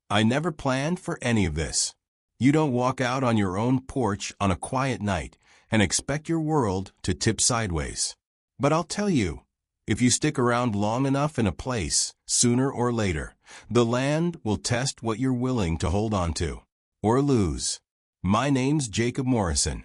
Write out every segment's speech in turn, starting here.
I never planned for any of this. You don't walk out on your own porch on a quiet night and expect your world to tip sideways. But I'll tell you, if you stick around long enough in a place, sooner or later, the land will test what you're willing to hold on to. Or lose. My name's Jacob Morrison.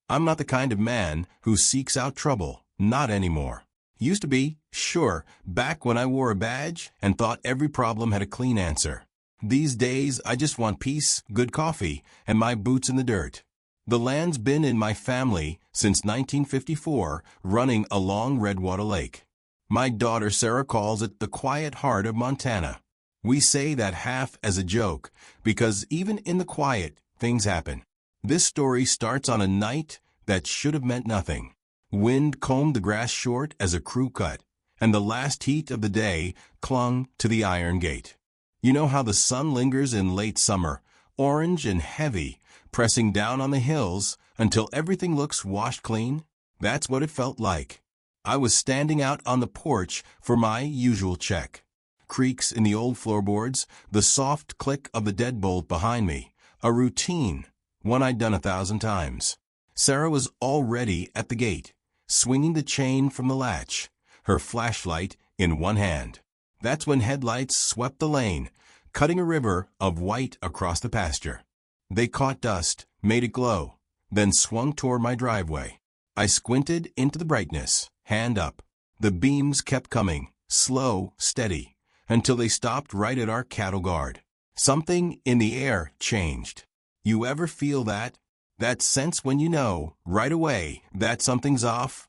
I'm not the kind of man who seeks out trouble, not anymore. Used to be, sure, back when I wore a badge and thought every problem had a clean answer. These days, I just want peace, good coffee, and my boots in the dirt. The land's been in my family since 1954, running along Redwater Lake. My daughter Sarah calls it the quiet heart of Montana. We say that half as a joke, because even in the quiet, things happen. This story starts on a night that should have meant nothing. Wind combed the grass short as a crew cut, and the last heat of the day clung to the iron gate. You know how the sun lingers in late summer, orange and heavy, pressing down on the hills until everything looks washed clean? That's what it felt like. I was standing out on the porch for my usual check. Creaks in the old floorboards, the soft click of the deadbolt behind me, a routine, one I'd done 1,000 times. Sarah was already at the gate, swinging the chain from the latch, her flashlight in one hand. That's when headlights swept the lane, cutting a river of white across the pasture. They caught dust, made it glow, then swung toward my driveway. I squinted into the brightness, hand up. The beams kept coming, slow, steady, until they stopped right at our cattle guard. Something in the air changed. You ever feel that? That sense when you know, right away, that something's off?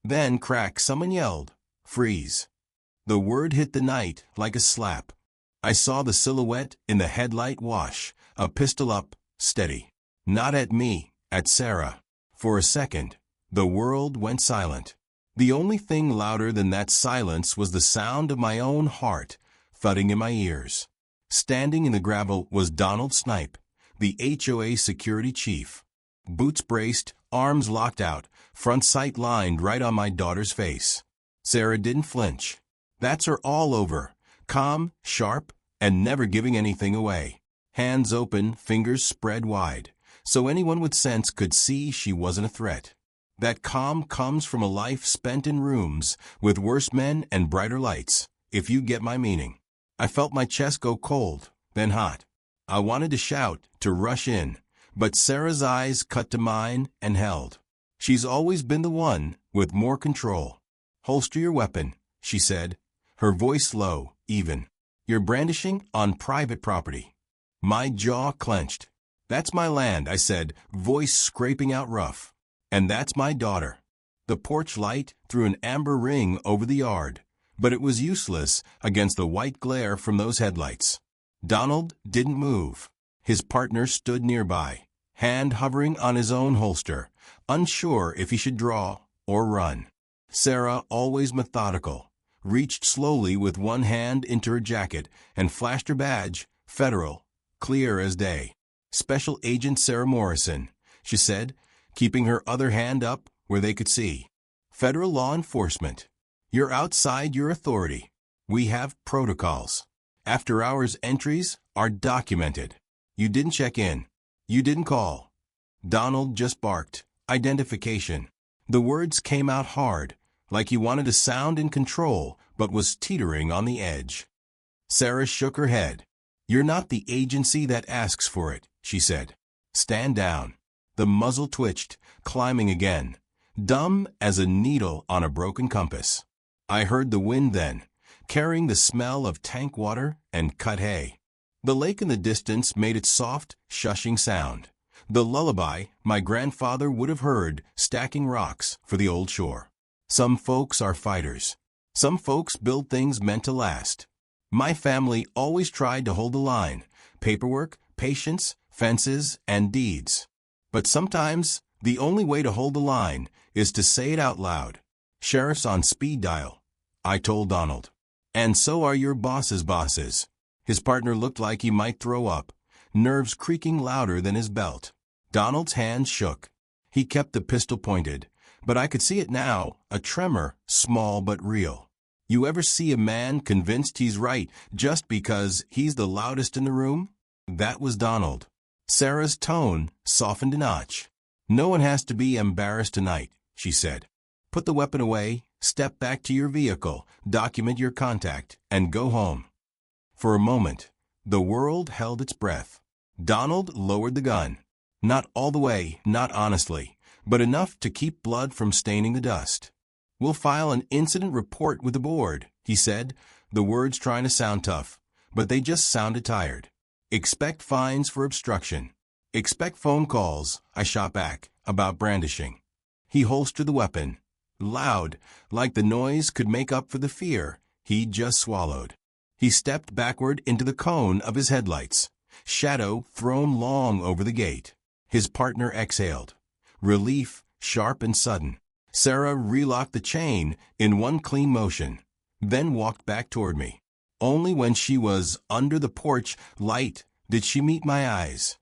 Then, crack, someone yelled, "Freeze." The word hit the night like a slap. I saw the silhouette in the headlight wash, a pistol up, steady. Not at me, at Sarah. For a second, the world went silent. The only thing louder than that silence was the sound of my own heart thudding in my ears. Standing in the gravel was Donald Snipe, the HOA security chief. Boots braced, arms locked out, front sight lined right on my daughter's face. Sarah didn't flinch. That's her all over, calm, sharp, and never giving anything away. Hands open, fingers spread wide, so anyone with sense could see she wasn't a threat. That calm comes from a life spent in rooms with worse men and brighter lights, if you get my meaning. I felt my chest go cold, then hot. I wanted to shout, to rush in, but Sarah's eyes cut to mine and held. She's always been the one with more control. "Holster your weapon," she said, her voice low, even. "You're brandishing on private property." My jaw clenched. "That's my land," I said, voice scraping out rough. "And that's my daughter." The porch light threw an amber ring over the yard, but it was useless against the white glare from those headlights. Donald didn't move. His partner stood nearby, hand hovering on his own holster, unsure if he should draw or run. Sarah, always methodical, reached slowly with one hand into her jacket and flashed her badge, Federal, clear as day. "Special Agent Sarah Morrison," she said, keeping her other hand up where they could see. "Federal law enforcement. You're outside your authority. We have protocols. After-hours entries are documented. You didn't check in. You didn't call." Donald just barked, "Identification." The words came out hard, like he wanted to sound in control, but was teetering on the edge. Sarah shook her head. "You're not the agency that asks for it," she said. "Stand down." The muzzle twitched, climbing again, dumb as a needle on a broken compass. I heard the wind then, carrying the smell of tank water and cut hay. The lake in the distance made its soft, shushing sound, the lullaby my grandfather would have heard stacking rocks for the old shore. Some folks are fighters. Some folks build things meant to last. My family always tried to hold the line: paperwork, patience, fences, and deeds. But sometimes the only way to hold the line is to say it out loud. "Sheriff's on speed dial," I told Donald. "And so are your boss's bosses." His partner looked like he might throw up, nerves creaking louder than his belt. Donald's hand shook. He kept the pistol pointed, but I could see it now, a tremor, small but real. You ever see a man convinced he's right just because he's the loudest in the room? That was Donald. Sarah's tone softened a notch. No one has to be embarrassed tonight, she said. Put the weapon away, step back to your vehicle, document your contact, and go home. For a moment, the world held its breath. Donald lowered the gun. Not all the way, not honestly, but enough to keep blood from staining the dust. We'll file an incident report with the board, he said, the words trying to sound tough, but they just sounded tired. Expect fines for obstruction. Expect phone calls, I shot back, about brandishing. He holstered the weapon. Loud, like the noise could make up for the fear he'd just swallowed. He stepped backward into the cone of his headlights, shadow thrown long over the gate. His partner exhaled. Relief, sharp and sudden. Sarah relocked the chain in one clean motion, then walked back toward me. Only when she was under the porch light did she meet my eyes.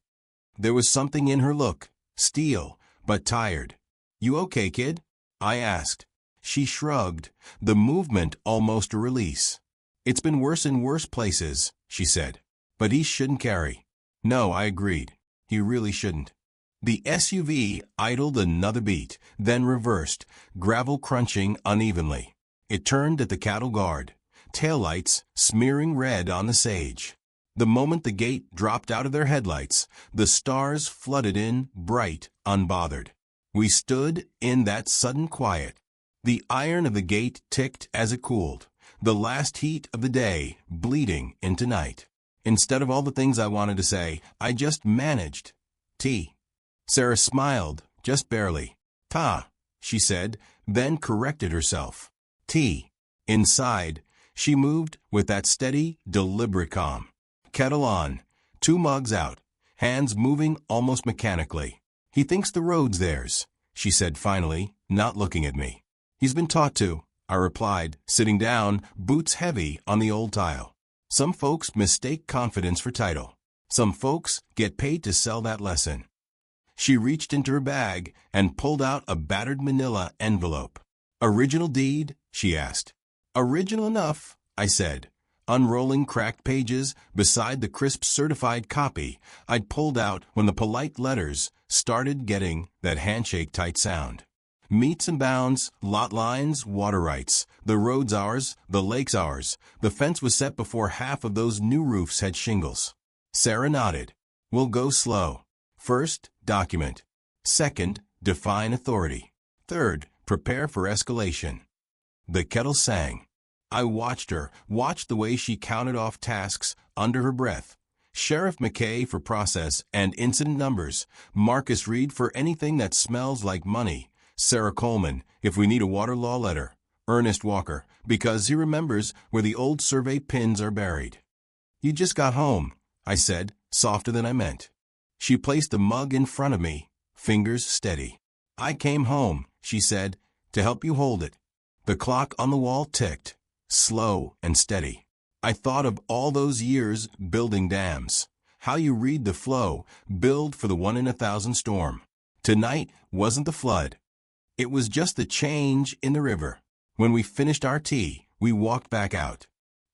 There was something in her look, steel, but tired. You okay, kid? I asked. She shrugged, the movement almost a release. It's been worse in worse places, she said. But he shouldn't carry. No, I agreed. He really shouldn't. The SUV idled another beat, then reversed, gravel crunching unevenly. It turned at the cattle guard, taillights smearing red on the sage. The moment the gate dropped out of their headlights, the stars flooded in, bright, unbothered. We stood in that sudden quiet. The iron of the gate ticked as it cooled, the last heat of the day bleeding into night. Instead of all the things I wanted to say, I just managed. T. Sarah smiled, just barely. Ta, she said, then corrected herself. T. Inside, she moved with that steady, deliberate calm. Kettle on, 2 mugs out, hands moving almost mechanically. He thinks the road's theirs, she said finally, not looking at me. He's been taught to, I replied, sitting down, boots heavy on the old tile. Some folks mistake confidence for title. Some folks get paid to sell that lesson. She reached into her bag and pulled out a battered manila envelope. Original deed? She asked. Original enough, I said, unrolling cracked pages beside the crisp certified copy I'd pulled out when the polite letters started getting that handshake-tight sound. Meets and bounds, lot lines, water rights, the road's ours, the lake's ours. The fence was set before half of those new roofs had shingles. Sarah nodded. We'll go slow. First, document. Second, define authority. Third, prepare for escalation. The kettle sang. I watched the way she counted off tasks under her breath. Sheriff McKay for process and incident numbers. Marcus Reed for anything that smells like money. Sarah Coleman, if we need a water law letter. Ernest Walker, because he remembers where the old survey pins are buried. You just got home, I said, softer than I meant. She placed the mug in front of me, fingers steady. I came home, she said, to help you hold it. The clock on the wall ticked, slow and steady. I thought of all those years building dams. How you read the flow, build for the 1 in 1,000 storm. Tonight wasn't the flood. It was just the change in the river. When we finished our tea, we walked back out.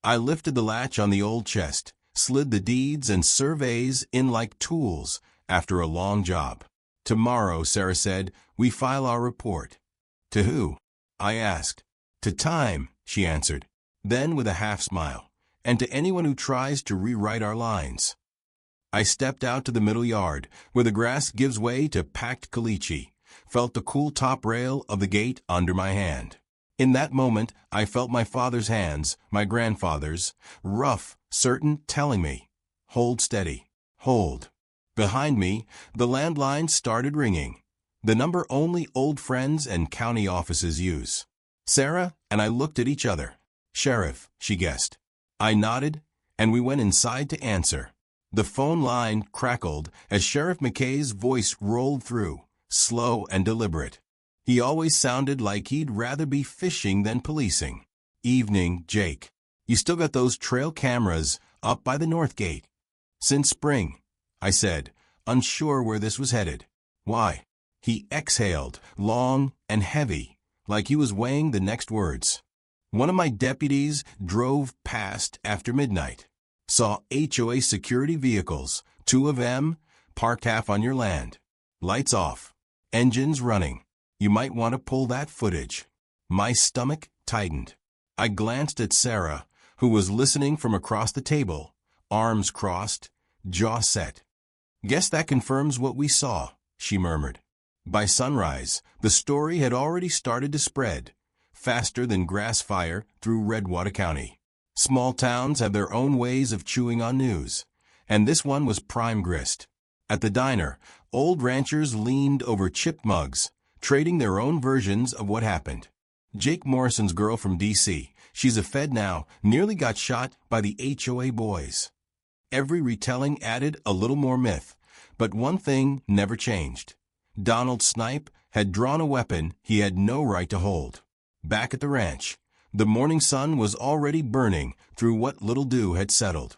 I lifted the latch on the old chest, slid the deeds and surveys in like tools after a long job. Tomorrow, Sarah said, we file our report. To who? I asked. To time, she answered. Then with a half smile, and to anyone who tries to rewrite our lines. I stepped out to the middle yard, where the grass gives way to packed caliche, felt the cool top rail of the gate under my hand. In that moment, I felt my father's hands, my grandfather's, rough, certain, telling me, hold steady, hold. Behind me, the landline started ringing, the number only old friends and county offices use. Sarah and I looked at each other. Sheriff, she guessed. I nodded, and we went inside to answer. The phone line crackled as Sheriff McKay's voice rolled through, slow and deliberate. He always sounded like he'd rather be fishing than policing. Evening, Jake. You still got those trail cameras up by the north gate? Since spring, I said, unsure where this was headed. Why? He exhaled, long and heavy, like he was weighing the next words. One of my deputies drove past after midnight. Saw HOA security vehicles, 2 of them, parked half on your land. Lights off. Engines running. You might want to pull that footage. My stomach tightened. I glanced at Sarah, who was listening from across the table, arms crossed, jaw set. Guess that confirms what we saw, she murmured. By sunrise, the story had already started to spread, faster than grass fire through Redwater County. Small towns have their own ways of chewing on news, and this one was prime grist. At the diner, old ranchers leaned over chip mugs, trading their own versions of what happened. Jake Morrison's girl from D.C., she's a Fed now, nearly got shot by the HOA boys. Every retelling added a little more myth, but one thing never changed. Donald Snipe had drawn a weapon he had no right to hold. Back at the ranch, the morning sun was already burning through what little dew had settled.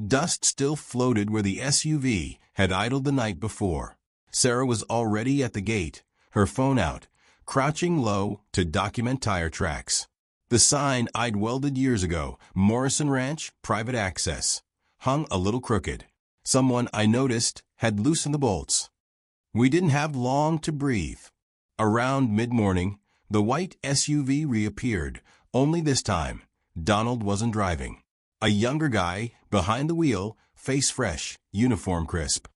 Dust still floated where the SUV had idled the night before. Sarah was already at the gate, her phone out, crouching low to document tire tracks. The sign I'd welded years ago, Morrison Ranch, private access, hung a little crooked. Someone I noticed had loosened the bolts. We didn't have long to breathe. Around mid-morning, the white SUV reappeared, only this time, Donald wasn't driving. A younger guy, behind the wheel, face fresh, uniform crisp.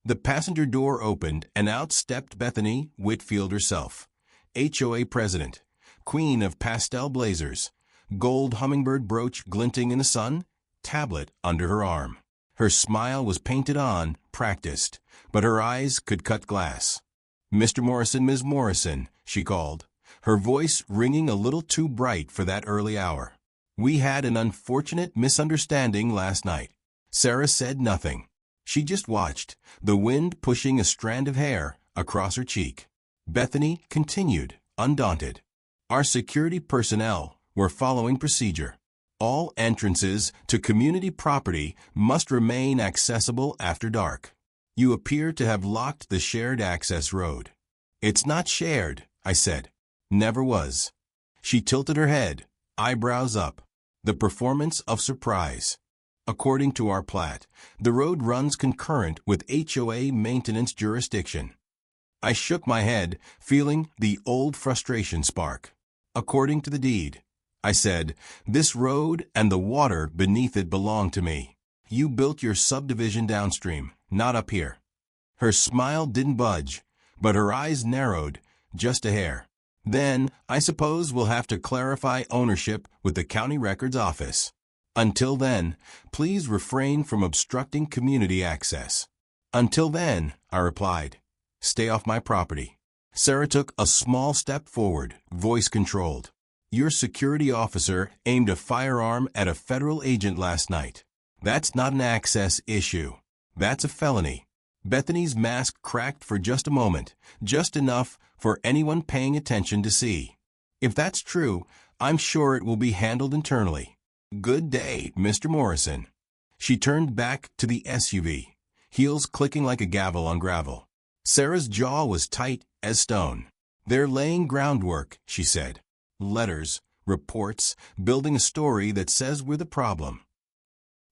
The passenger door opened and out stepped Bethany Whitfield herself, HOA president, queen of pastel blazers, gold hummingbird brooch glinting in the sun, tablet under her arm. Her smile was painted on, practiced, but her eyes could cut glass. "Mr. Morrison, Ms. Morrison," she called, her voice ringing a little too bright for that early hour. "We had an unfortunate misunderstanding last night." Sarah said nothing. She just watched, the wind pushing a strand of hair across her cheek. Bethany continued, undaunted. "Our security personnel were following procedure. All entrances to community property must remain accessible after dark. You appear to have locked the shared access road." "It's not shared," I said. "Never was." She tilted her head, eyebrows up. The performance of surprise. "According to our plat, the road runs concurrent with HOA maintenance jurisdiction." I shook my head, feeling the old frustration spark. "According to the deed," I said, "this road and the water beneath it belong to me. You built your subdivision downstream, not up here." Her smile didn't budge, but her eyes narrowed, just a hair. "Then, I suppose we'll have to clarify ownership with the county records office. Until then, please refrain from obstructing community access." "Until then," I replied, "stay off my property." Sarah took a small step forward, voice controlled. "Your security officer aimed a firearm at a federal agent last night. That's not an access issue. That's a felony." Bethany's mask cracked for just a moment, just enough for anyone paying attention to see. "If that's true, I'm sure it will be handled internally. Good day, Mr. Morrison." She turned back to the SUV, heels clicking like a gavel on gravel. Sarah's jaw was tight as stone. "They're laying groundwork," she said. "Letters, reports, building a story that says we're the problem."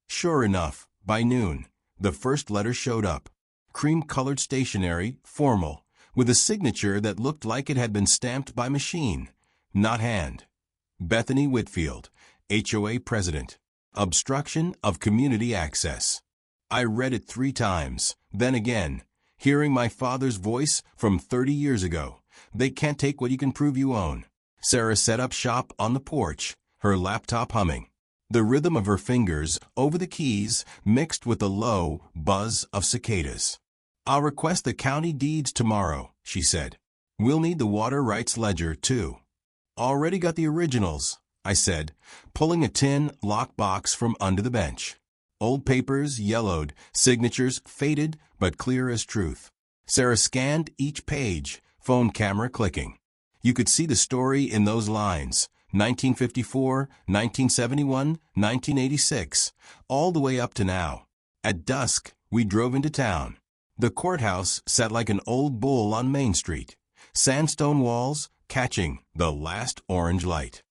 Sure enough, by noon, the first letter showed up. Cream-colored stationery, formal, with a signature that looked like it had been stamped by machine, not hand. Bethany Whitfield, HOA president. Obstruction of community access. I read it 3 times, then again, hearing my father's voice from 30 years ago. "They can't take what you can prove you own." Sarah set up shop on the porch, her laptop humming. The rhythm of her fingers over the keys mixed with the low buzz of cicadas. "I'll request the county deeds tomorrow," she said. "We'll need the water rights ledger, too." "Already got the originals," I said, pulling a tin lockbox from under the bench. Old papers yellowed, signatures faded but clear as truth. Sarah scanned each page, phone camera clicking. You could see the story in those lines. 1954, 1971, 1986, all the way up to now. At dusk, we drove into town. The courthouse sat like an old bull on Main Street, sandstone walls catching the last orange light.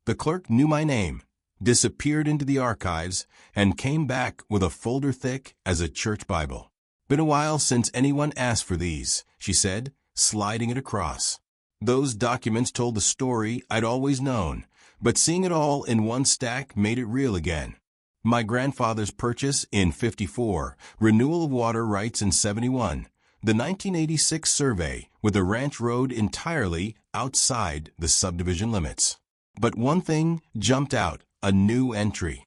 The clerk knew my name, disappeared into the archives, and came back with a folder thick as a church Bible. "Been a while since anyone asked for these," she said, sliding it across. Those documents told the story I'd always known, but seeing it all in one stack made it real again. My grandfather's purchase in '54, renewal of water rights in '71, the 1986 survey with the ranch road entirely outside the subdivision limits. But one thing jumped out, a new entry.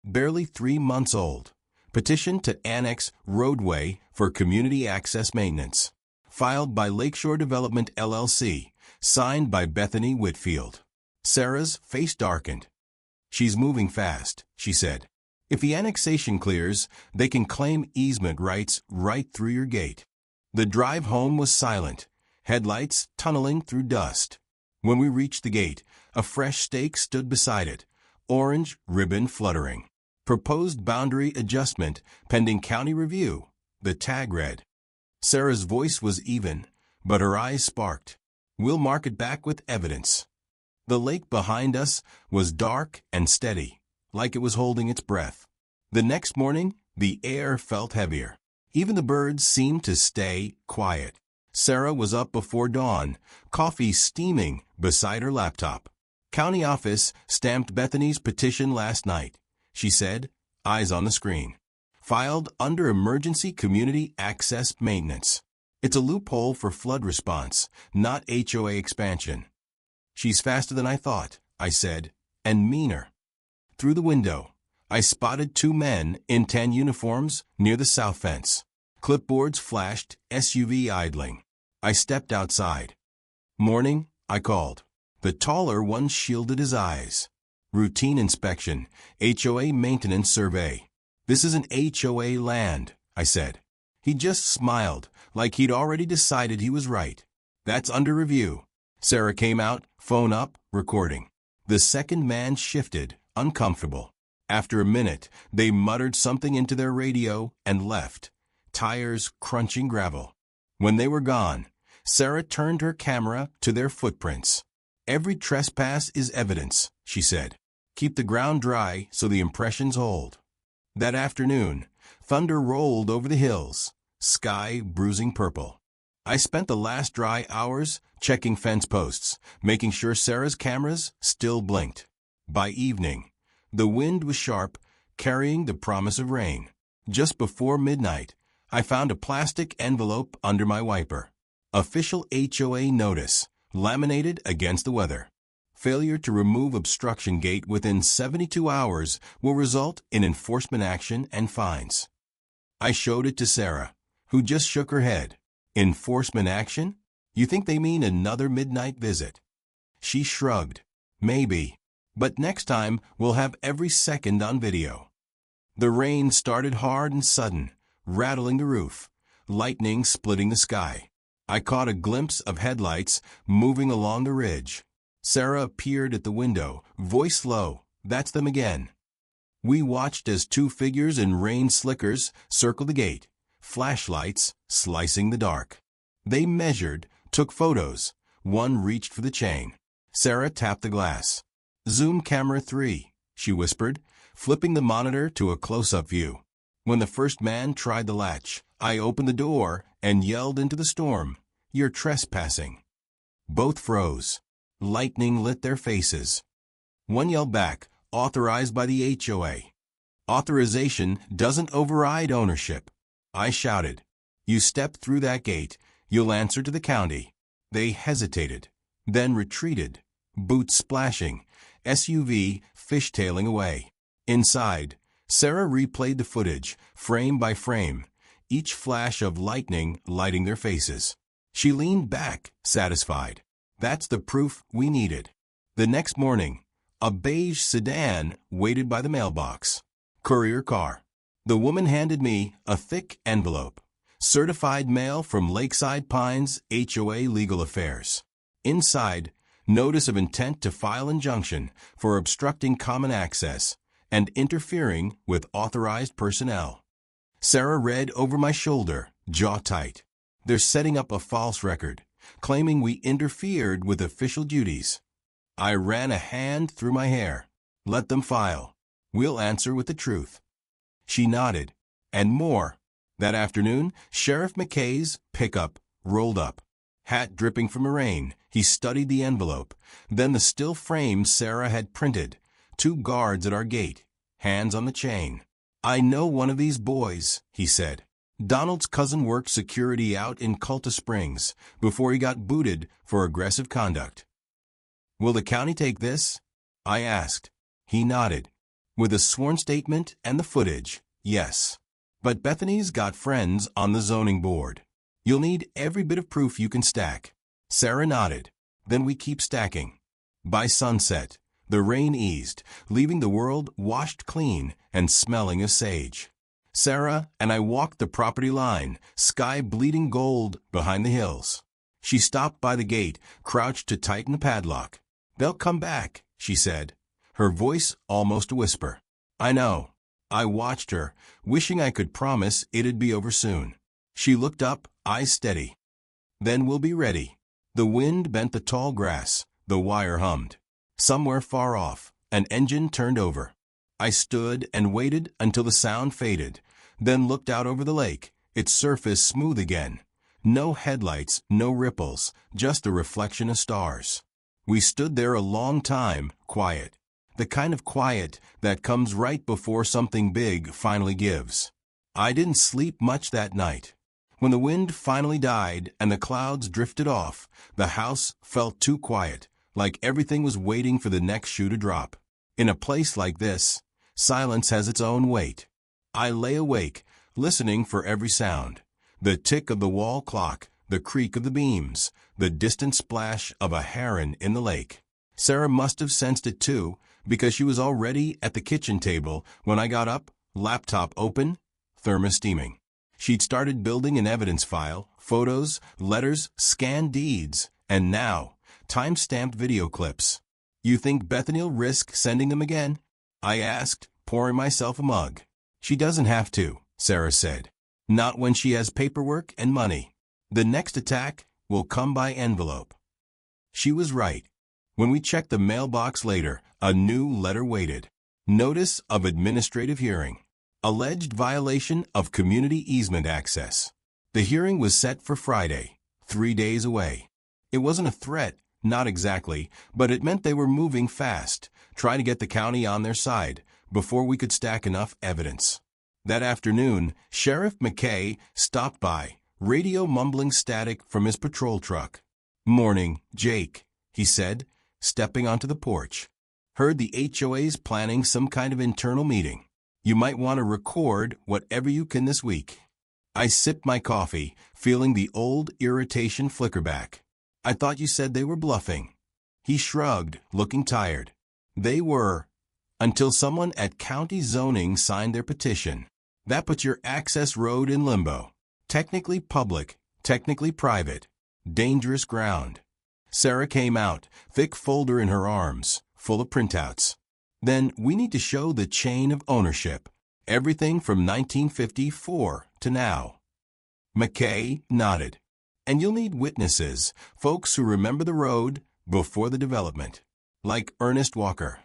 Barely 3 months old. Petition to annex roadway for community access maintenance. Filed by Lakeshore Development LLC, signed by Bethany Whitfield. Sarah's face darkened. "She's moving fast," she said. "If the annexation clears, they can claim easement rights right through your gate." The drive home was silent, headlights tunneling through dust. When we reached the gate, a fresh stake stood beside it, orange ribbon fluttering. "Proposed boundary adjustment pending county review," the tag read. Sarah's voice was even, but her eyes sparked. "We'll mark it back with evidence." The lake behind us was dark and steady, like it was holding its breath. The next morning, the air felt heavier. Even the birds seemed to stay quiet. Sarah was up before dawn, coffee steaming beside her laptop. "County office stamped Bethany's petition last night," she said, eyes on the screen. "Filed under emergency community access maintenance. It's a loophole for flood response, not HOA expansion." "She's faster than I thought," I said, "and meaner." Through the window, I spotted 2 men in tan uniforms near the south fence. Clipboards flashed, SUV idling. I stepped outside. "Morning," I called. The taller one shielded his eyes. "Routine inspection, HOA maintenance survey." "This isn't HOA land," I said. He just smiled, like he'd already decided he was right. "That's under review." Sarah came out, phone up, recording. The second man shifted, uncomfortable. After a minute, they muttered something into their radio and left, tires crunching gravel. When they were gone, Sarah turned her camera to their footprints. "Every trespass is evidence," she said. "Keep the ground dry so the impressions hold." That afternoon, thunder rolled over the hills, sky bruising purple. I spent the last dry hours checking fence posts, making sure Sarah's cameras still blinked. By evening, the wind was sharp, carrying the promise of rain. Just before midnight, I found a plastic envelope under my wiper. Official HOA notice, laminated against the weather. Failure to remove obstruction gate within 72 hours will result in enforcement action and fines. I showed it to Sarah, who just shook her head. "Enforcement action? You think they mean another midnight visit?" She shrugged. "Maybe. But next time we'll have every second on video." The rain started hard and sudden, rattling the roof, lightning splitting the sky. I caught a glimpse of headlights moving along the ridge. Sarah appeared at the window, voice low. "That's them again." We watched as 2 figures in rain slickers circled the gate, flashlights slicing the dark. They measured, took photos. One reached for the chain. Sarah tapped the glass. "Zoom camera 3, she whispered, flipping the monitor to a close-up view. When the first man tried the latch, I opened the door and yelled into the storm, "You're trespassing." Both froze. Lightning lit their faces. One yelled back, "Authorized by the HOA." "Authorization doesn't override ownership." I shouted, "You step through that gate, you'll answer to the county." They hesitated, then retreated, boots splashing, SUV fishtailing away. Inside, Sarah replayed the footage, frame by frame, each flash of lightning lighting their faces. She leaned back, satisfied. That's the proof we needed. The next morning, a beige sedan waited by the mailbox. Courier car. The woman handed me a thick envelope. Certified mail from Lakeside Pines HOA Legal Affairs. Inside, notice of intent to file injunction for obstructing common access and interfering with authorized personnel. Sarah read over my shoulder, jaw tight. They're setting up a false record, claiming we interfered with official duties. I ran a hand through my hair. Let them file. We'll answer with the truth. She nodded. And more. That afternoon, Sheriff McKay's pickup rolled up. Hat dripping from the rain, he studied the envelope. Then the still frame Sarah had printed. 2 guards at our gate, hands on the chain. I know one of these boys, he said. Donald's cousin worked security out in Culta Springs before he got booted for aggressive conduct. Will the county take this? I asked. He nodded. With a sworn statement and the footage, yes. But Bethany's got friends on the zoning board. You'll need every bit of proof you can stack. Sarah nodded. Then we keep stacking. By sunset, the rain eased, leaving the world washed clean and smelling of sage. Sarah and I walked the property line, sky bleeding gold behind the hills. She stopped by the gate, crouched to tighten the padlock. They'll come back, she said, her voice almost a whisper. I know. I watched her, wishing I could promise it'd be over soon. She looked up, eyes steady. Then we'll be ready. The wind bent the tall grass, the wire hummed. Somewhere far off, an engine turned over. I stood and waited until the sound faded, then looked out over the lake, its surface smooth again. No headlights, no ripples, just a reflection of stars. We stood there a long time, quiet. The kind of quiet that comes right before something big finally gives. I didn't sleep much that night. When the wind finally died and the clouds drifted off, the house felt too quiet, like everything was waiting for the next shoe to drop. In a place like this, silence has its own weight. I lay awake, listening for every sound. The tick of the wall clock, the creak of the beams, the distant splash of a heron in the lake. Sarah must have sensed it too, because she was already at the kitchen table when I got up, laptop open, thermos steaming. She'd started building an evidence file, photos, letters, scanned deeds, and now, time-stamped video clips. You think Bethany'll risk sending them again? I asked, pouring myself a mug. She doesn't have to, Sarah said. Not when she has paperwork and money. The next attack will come by envelope. She was right. When we checked the mailbox later, a new letter waited. Notice of administrative hearing. Alleged violation of community easement access. The hearing was set for Friday, 3 days away. It wasn't a threat, not exactly, but it meant they were moving fast, trying to get the county on their side before we could stack enough evidence. That afternoon, Sheriff McKay stopped by, radio mumbling static from his patrol truck. Morning, Jake, he said, stepping onto the porch. Heard the HOA's planning some kind of internal meeting. You might want to record whatever you can this week. I sipped my coffee, feeling the old irritation flicker back. I thought you said they were bluffing. He shrugged, looking tired. They were, until someone at county zoning signed their petition. That puts your access road in limbo. Technically public, technically private. Dangerous ground. Sarah came out, thick folder in her arms, full of printouts. Then we need to show the chain of ownership. Everything from 1954 to now. McKay nodded. And you'll need witnesses, folks who remember the road before the development. Like Ernest Walker.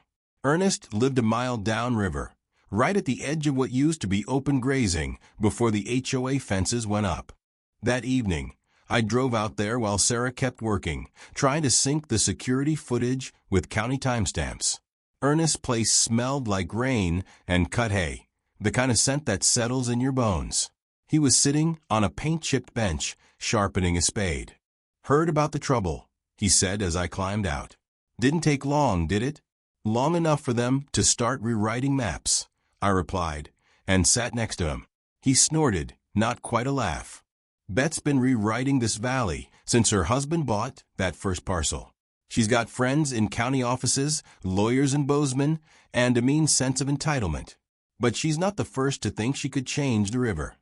Ernest lived a mile downriver, right at the edge of what used to be open grazing before the HOA fences went up. That evening, I drove out there while Sarah kept working, trying to sync the security footage with county timestamps. Ernest's place smelled like rain and cut hay, the kind of scent that settles in your bones. He was sitting on a paint-chipped bench, sharpening a spade. Heard about the trouble, he said as I climbed out. Didn't take long, did it? Long enough for them to start rewriting maps, I replied, and sat next to him. He snorted, not quite a laugh. Bet's been rewriting this valley since her husband bought that first parcel. She's got friends in county offices, lawyers in Bozeman, and a mean sense of entitlement. But she's not the first to think she could change the river.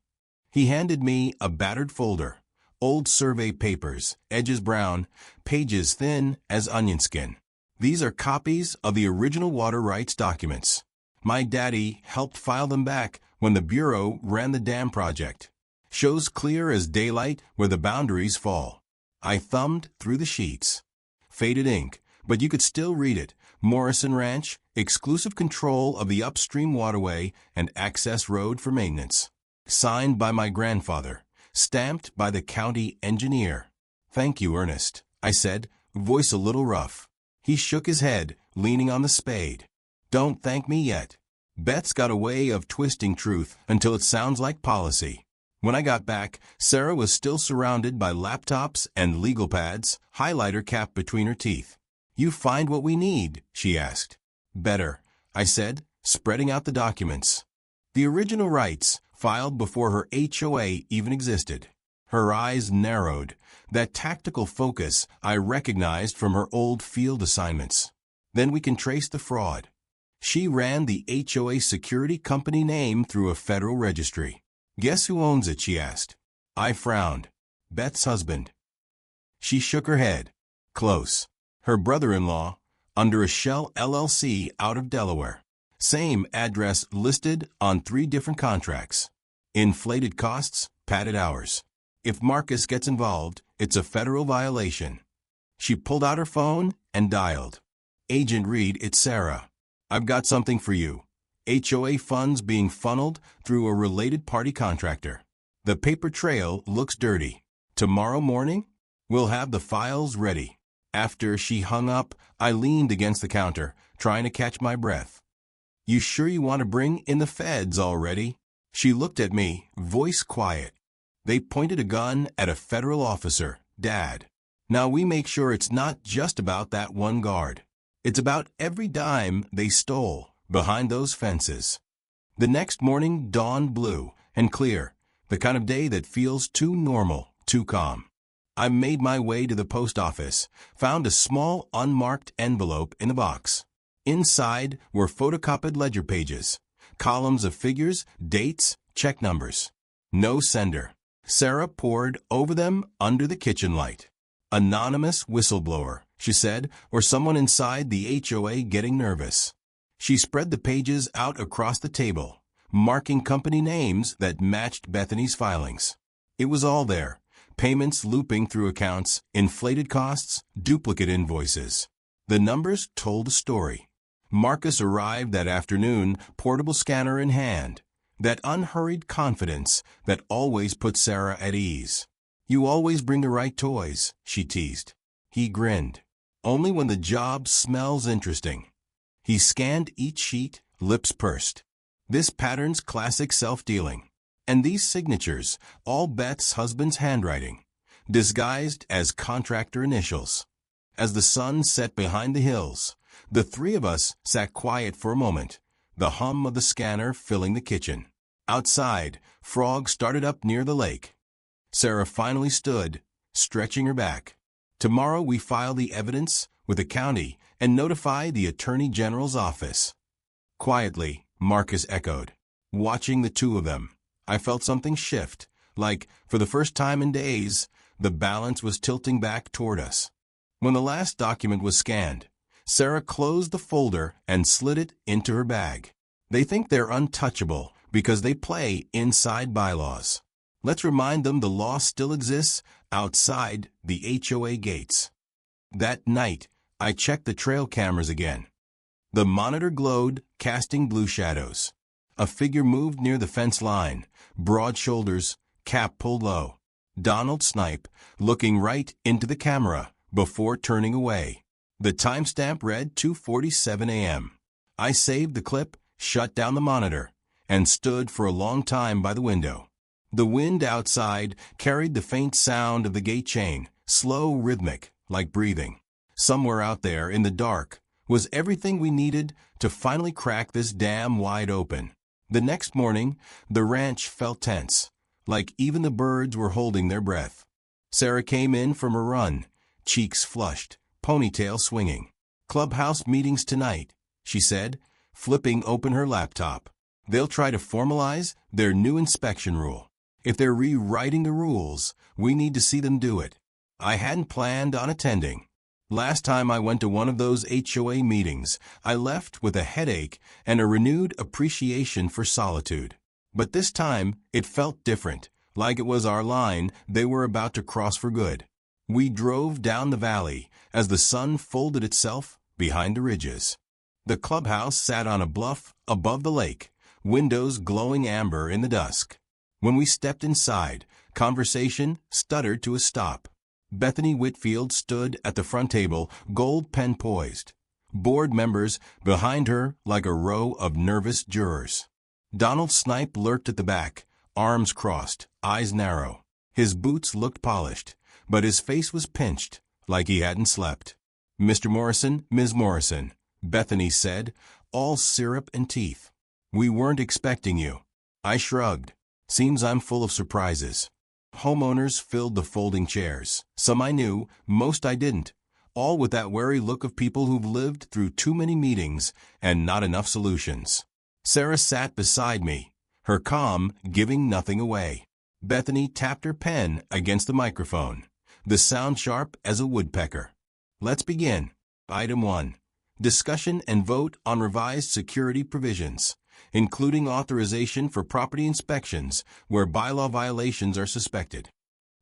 He handed me a battered folder, old survey papers, edges brown, pages thin as onion skin. These are copies of the original water rights documents. My daddy helped file them back when the Bureau ran the dam project. Shows clear as daylight where the boundaries fall. I thumbed through the sheets. Faded ink, But you could still read it. Morrison Ranch, exclusive control of the upstream waterway and access road for maintenance. Signed by my grandfather. Stamped by the county engineer. Thank you, Ernest, I said, voice a little rough. He shook his head, leaning on the spade. Don't thank me yet. Beth's got a way of twisting truth until it sounds like policy. When I got back, Sarah was still surrounded by laptops and legal pads, highlighter cap between her teeth. You find what we need, she asked. Better, I said, spreading out the documents. The original rights, filed before her HOA even existed. Her eyes narrowed, that tactical focus I recognized from her old field assignments. Then we can trace the fraud. She ran the HOA security company name through a federal registry. Guess who owns it, she asked. I frowned. Beth's husband. She shook her head. Close. Her brother-in-law, under a Shell LLC out of Delaware. Same address listed on 3 different contracts. Inflated costs, padded hours. If Marcus gets involved, it's a federal violation. She pulled out her phone and dialed. Agent Reed, it's Sarah. I've got something for you. HOA funds being funneled through a related party contractor. The paper trail looks dirty. Tomorrow morning, we'll have the files ready. After she hung up, I leaned against the counter, trying to catch my breath. You sure you want to bring in the feds already? She looked at me, voice quiet. They pointed a gun at a federal officer, Dad. Now we make sure it's not just about that one guard. It's about every dime they stole behind those fences. The next morning dawned blue and clear, the kind of day that feels too normal, too calm. I made my way to the post office, found a small unmarked envelope in the box. Inside were photocopied ledger pages, columns of figures, dates, check numbers. No sender. Sarah pored over them under the kitchen light. Anonymous whistleblower, she said, or someone inside the HOA getting nervous. She spread the pages out across the table, marking company names that matched Bethany's filings. It was all there. Payments looping through accounts, inflated costs, duplicate invoices. The numbers told a story. Marcus arrived that afternoon, portable scanner in hand. That unhurried confidence that always put Sarah at ease. You always bring the right toys, she teased. He grinned. Only when the job smells interesting. He scanned each sheet, lips pursed. This pattern's classic self-dealing. And these signatures, all Beth's husband's handwriting, disguised as contractor initials. As the sun set behind the hills, the 3 of us sat quiet for a moment, the hum of the scanner filling the kitchen. Outside, frogs started up near the lake. Sarah finally stood, stretching her back. Tomorrow we file the evidence with the county and notify the Attorney General's office. Quietly, Marcus echoed. Watching the 2 of them, I felt something shift, like, for the first time in days, the balance was tilting back toward us. When the last document was scanned, Sarah closed the folder and slid it into her bag. They think they're untouchable because they play inside bylaws. Let's remind them the law still exists outside the HOA gates. That night, I checked the trail cameras again. The monitor glowed, casting blue shadows. A figure moved near the fence line, broad shoulders, cap pulled low. Donald Snipe, looking right into the camera before turning away. The timestamp read 2:47 a.m. I saved the clip, shut down the monitor, and stood for a long time by the window. The wind outside carried the faint sound of the gate chain, slow, rhythmic, like breathing. Somewhere out there in the dark was everything we needed to finally crack this dam wide open. The next morning, the ranch felt tense, like even the birds were holding their breath. Sarah came in from a run, cheeks flushed, ponytail swinging. Clubhouse meetings tonight, she said, flipping open her laptop. They'll try to formalize their new inspection rule. If they're rewriting the rules, we need to see them do it. I hadn't planned on attending. Last time I went to one of those HOA meetings, I left with a headache and a renewed appreciation for solitude. But this time, it felt different, like it was our line they were about to cross for good. We drove down the valley as the sun folded itself behind the ridges. The clubhouse sat on a bluff above the lake, windows glowing amber in the dusk. When we stepped inside, conversation stuttered to a stop. Bethany Whitfield stood at the front table, gold pen poised. Board members behind her like a row of nervous jurors. Donald Snipe lurked at the back, arms crossed, eyes narrow. His boots looked polished, but his face was pinched, like he hadn't slept. "Mr. Morrison, Ms. Morrison," Bethany said, all syrup and teeth. "We weren't expecting you." I shrugged. "Seems I'm full of surprises." Homeowners filled the folding chairs. Some I knew, most I didn't, all with that wary look of people who've lived through too many meetings and not enough solutions. Sarah sat beside me, her calm giving nothing away. Bethany tapped her pen against the microphone, the sound sharp as a woodpecker. "Let's begin. Item 1. Discussion and vote on revised security provisions, including authorization for property inspections where bylaw violations are suspected."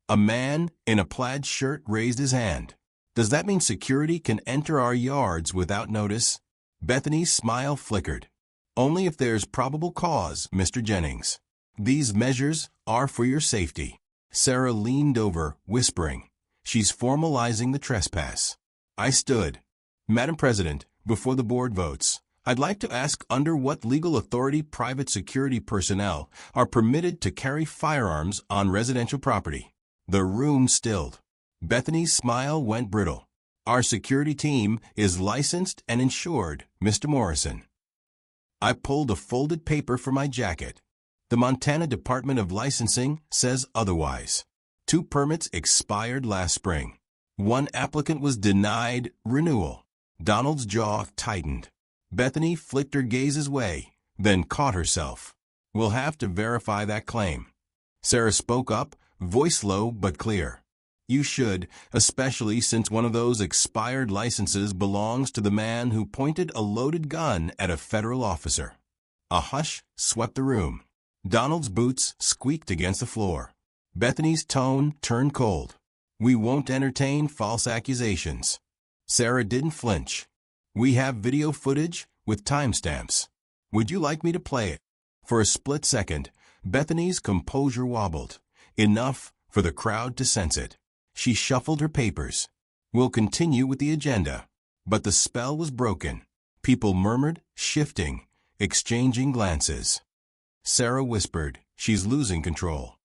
A man in a plaid shirt raised his hand. "Does that mean security can enter our yards without notice?" Bethany's smile flickered. "Only if there's probable cause, Mr. Jennings. These measures are for your safety." Sarah leaned over, whispering, "She's formalizing the trespass." I stood. "Madam President, before the board votes, I'd like to ask under what legal authority private security personnel are permitted to carry firearms on residential property." The room stilled. Bethany's smile went brittle. "Our security team is licensed and insured, Mr. Morrison." I pulled a folded paper from my jacket. "The Montana Department of Licensing says otherwise. 2 permits expired last spring. 1 applicant was denied renewal." Donald's jaw tightened. Bethany flicked her gaze his way, then caught herself. "We'll have to verify that claim." Sarah spoke up, voice low but clear. "You should, especially since one of those expired licenses belongs to the man who pointed a loaded gun at a federal officer." A hush swept the room. Donald's boots squeaked against the floor. Bethany's tone turned cold. "We won't entertain false accusations." Sarah didn't flinch. "We have video footage with timestamps. Would you like me to play it?" For a split second, Bethany's composure wobbled, enough for the crowd to sense it. She shuffled her papers. "We'll continue with the agenda." But the spell was broken. People murmured, shifting, exchanging glances. Sarah whispered, "She's losing control."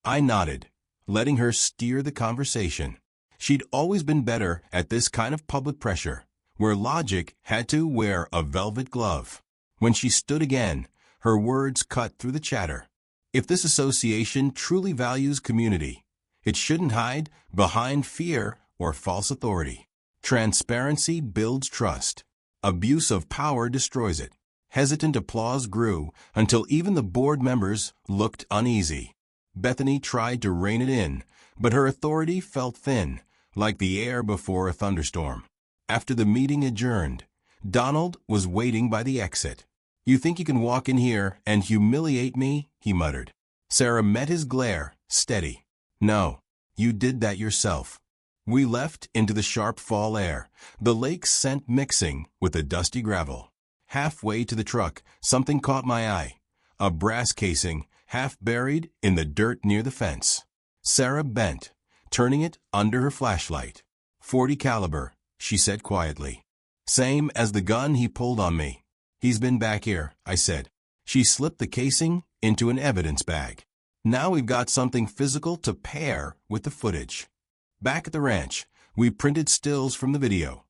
I nodded, letting her steer the conversation. She'd always been better at this kind of public pressure, where logic had to wear a velvet glove. When she stood again, her words cut through the chatter. "If this association truly values community, it shouldn't hide behind fear or false authority. Transparency builds trust. Abuse of power destroys it." Hesitant applause grew until even the board members looked uneasy. Bethany tried to rein it in, but her authority felt thin, like the air before a thunderstorm. After the meeting adjourned, Donald was waiting by the exit. "You think you can walk in here and humiliate me?" he muttered. Sarah met his glare, steady. "No, you did that yourself." We left into the sharp fall air, the lake's scent mixing with the dusty gravel. Halfway to the truck, something caught my eye. A brass casing, half buried in the dirt near the fence. Sarah bent, turning it under her flashlight. "40 caliber, she said quietly. "Same as the gun he pulled on me." "He's been back here," I said. She slipped the casing into an evidence bag. Now we've got something physical to pair with the footage. Back at the ranch, we printed stills from the video.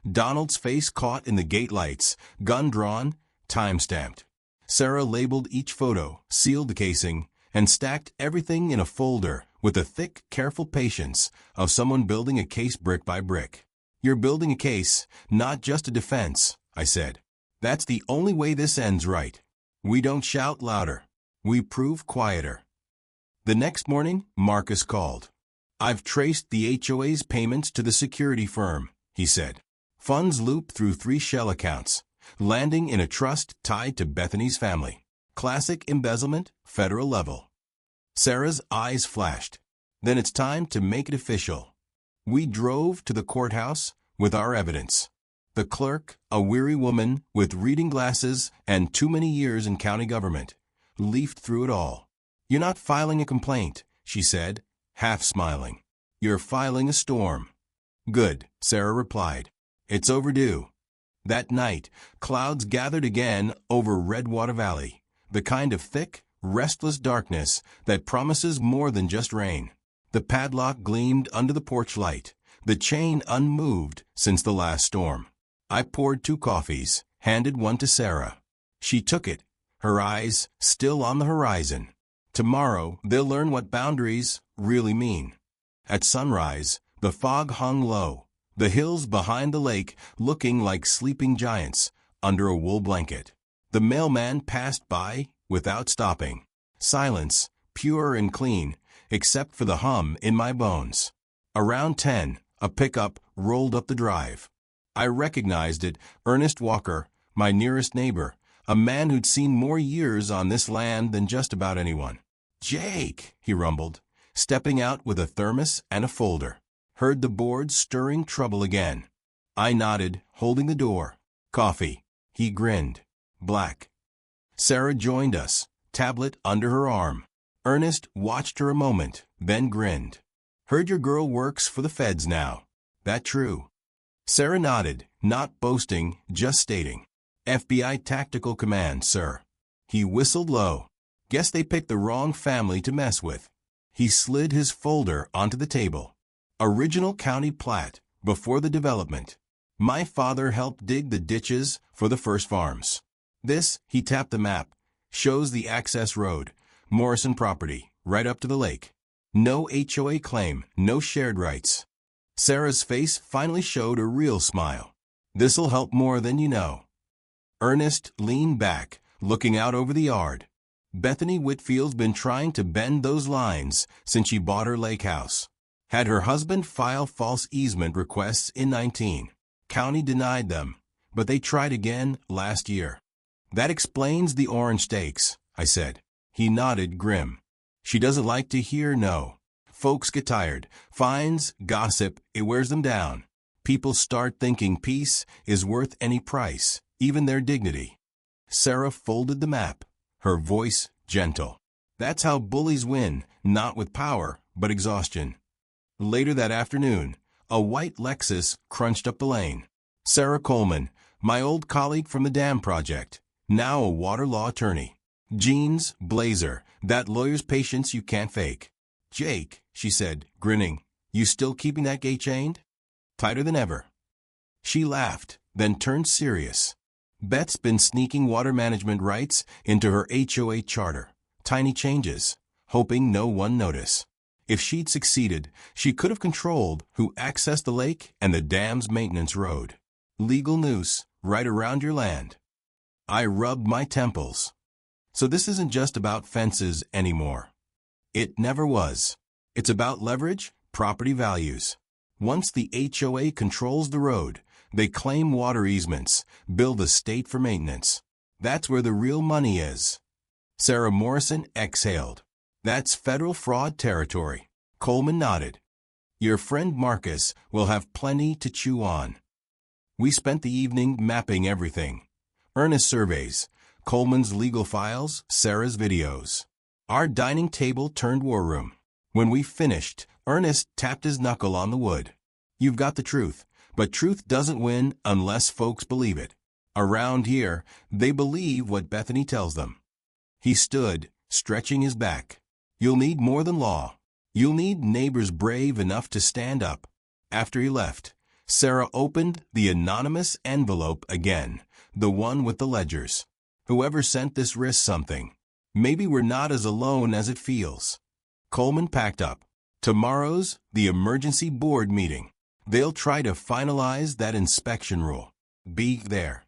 Donald's face caught in the gate lights, gun drawn, time-stamped. Sarah labeled each photo, sealed the casing, and stacked everything in a folder with the thick, careful patience of someone building a case brick by brick. "You're building a case, not just a defense," I said. "That's the only way this ends right. We don't shout louder. We prove quieter." The next morning, Marcus called. "I've traced the HOA's payments to the security firm," he said. "Funds loop through 3 shell accounts, landing in a trust tied to Bethany's family. Classic embezzlement, federal level." Sarah's eyes flashed. "Then it's time to make it official." We drove to the courthouse with our evidence. The clerk, a weary woman with reading glasses and too many years in county government, leafed through it all. "You're not filing a complaint," she said, half smiling. "You're filing a storm." "Good," Sarah replied. "It's overdue." That night, clouds gathered again over Redwater Valley, the kind of thick, restless darkness that promises more than just rain. The padlock gleamed under the porch light, the chain unmoved since the last storm. I poured 2 coffees, handed one to Sarah. She took it, her eyes still on the horizon. Tomorrow, they'll learn what boundaries really mean. At sunrise, the fog hung low, the hills behind the lake looking like sleeping giants under a wool blanket. The mailman passed by without stopping. Silence, pure and clean, except for the hum in my bones. Around 10, a pickup rolled up the drive. I recognized it, Ernest Walker, my nearest neighbor, a man who'd seen more years on this land than just about anyone. "Jake," he rumbled, stepping out with a thermos and a folder. Heard the board stirring trouble again. I nodded, holding the door. "Coffee." He grinned. "Black." Sarah joined us, tablet under her arm. Ernest watched her a moment, then grinned. "Heard your girl works for the feds now. That true?" Sarah nodded, not boasting, just stating. "FBI Tactical Command, sir." He whistled low. "Guess they picked the wrong family to mess with." He slid his folder onto the table. Original county plat, before the development. My father helped dig the ditches for the first farms. This, he tapped the map, shows the access road, Morrison property, right up to the lake. No HOA claim, no shared rights. Sarah's face finally showed a real smile. "This'll help more than you know." Ernest leaned back, looking out over the yard. Bethany Whitfield's been trying to bend those lines since she bought her lake house. Had her husband file false easement requests in 19. County denied them, but they tried again last year. "That explains the orange stakes," I said. He nodded grim. "She doesn't like to hear no. Folks get tired. Fines, gossip, it wears them down. People start thinking peace is worth any price, even their dignity." Sarah folded the map, her voice gentle. "That's how bullies win, not with power, but exhaustion." Later that afternoon, a white Lexus crunched up the lane. Sarah Coleman, my old colleague from the dam project, now a water law attorney. Jeans, blazer, that lawyer's patience you can't fake. "Jake," she said, grinning, "you still keeping that gate chained?" "Tighter than ever." She laughed, then turned serious. "Beth's been sneaking water management rights into her HOA charter. Tiny changes, hoping no one notice. If she'd succeeded, she could have controlled who accessed the lake and the dam's maintenance road. Legal noose, right around your land." I rubbed my temples. So this isn't just about fences anymore. It never was. It's about leverage, property values. Once the HOA controls the road, they claim water easements, bill the state for maintenance. That's where the real money is. Sarah Morrison exhaled. "That's federal fraud territory." Coleman nodded. "Your friend Marcus will have plenty to chew on." We spent the evening mapping everything. Ernest's surveys, Coleman's legal files, Sarah's videos. Our dining table turned war room. When we finished, Ernest tapped his knuckle on the wood. "You've got the truth, but truth doesn't win unless folks believe it. Around here, they believe what Bethany tells them." He stood, stretching his back. "You'll need more than law. You'll need neighbors brave enough to stand up." After he left, Sarah opened the anonymous envelope again, the one with the ledgers. "Whoever sent this risks something. Maybe we're not as alone as it feels." Coleman packed up. "Tomorrow's the emergency board meeting. They'll try to finalize that inspection rule. Be there."